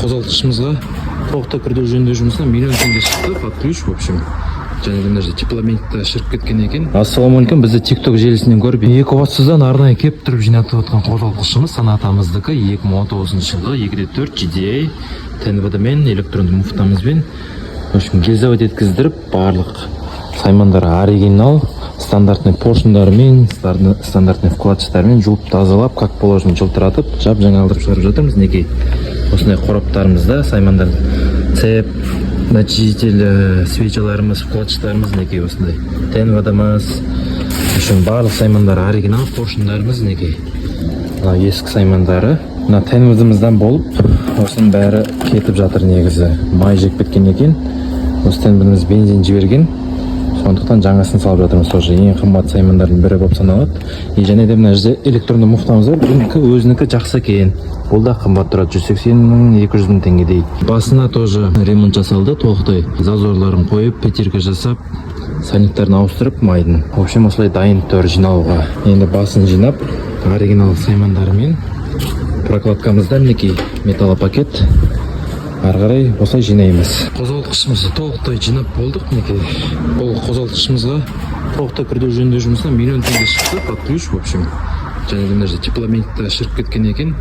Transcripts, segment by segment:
қозғалтқышымызға толықтай күрделі жөндеу жұмысына миллион теңге шықты под ключ, в общем. Және мына жерде теплометр шіріп кеткен екен. Ассалаумағалейкум, бізді TikTok желісінен көріп, Екібастұздан арнайы кеп тұрып жинатып отқан қозғалтқышымыз санатамыздікі 2019 жылғы 2.4 GDI ТНВД-мен электронды муфтамызбен в общем гильзавод еткіздіріп, барлық саймандар оригинал, стандартный поршындармен, стандартный вкладчықтармен жуып тазалап, как положено жылтыратып, жап-жаңа алдырып шығарып жатырмыз. Неге осындай қораптарымызда саймандар цеп, начислитель, свечаларымыз, вкладчықтарымыз неге осындай. ТНВД-мыз, үшін барлық саймандар оригинал, поршындарымыз неге. Ескі саймандары. Мына ТНВД-мыздан болып, осының бәрі кетіп жатыр негізі. Май жеп кеткен екен. Осы ТНВД-мыз бензин жіберген. Сондықтан жаңасын салып жатырмыз. Тоже ең қымбат саймандардың бірі болып саналады. Және де мына жерде электронды муфтамыз бар. Өзінікі жақсы екен. Бұл да қымбат тұрады, 180 мың, 200 мың теңгедей. Басына тоже ремонт жасалды, толықтай зазорларын қойып, петелька жасап, сальниктарын ауыстырып, майдың. В общем, осылай дайын тұр жинауға. Енді басын жинап, оригинал саймандарымен прокладкамызда мінекей металлопакет. Ары қарай осылай жинаймыз. Қозғалтқышымызды толықтай жинап болдық. Мінекей бұл қозғалтқышымызға толықтай күрделі жөндеу жұмысына миллион теңге шықты, под ключ, в общем. Және де мына жерде теплометр шіріп кеткен екен.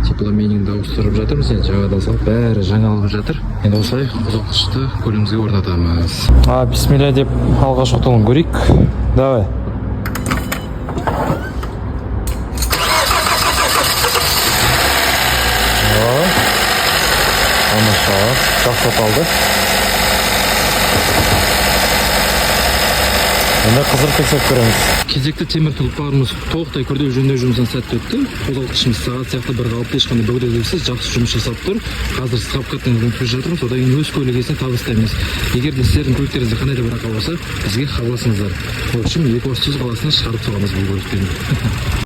Теплометрді ауыстырып жатырмыз, енді жаңадан салып бәрі жаңалып жатыр. Енді осылай қозғалтқышты көлігімізге орнатамыз. Бисмилля деп алғаш оқталын көрейік. Давай. Жақсы қалды. Енді қызыр тексеріп көреміз. Кезекті темір тұлпарымыз толықтай күрделі жөндеу жұмысын сәтті өтті. Қозғалтқышымыз сағат сияқты бір қалыпты, ешқандай бөгделеусіз жақсы жұмыс жасап тұр. Қазір сығап кеттіңіз өтіп жатырмыз. Одан кейін өз көлік иесіне табыстаймыз. Егер де сіздердің көліктеріңізде қандай да бір ақау болса, бізге хабарласыңыздар. В общем, Екібастұз қаласына шығарып саламыз бұл көліктерді.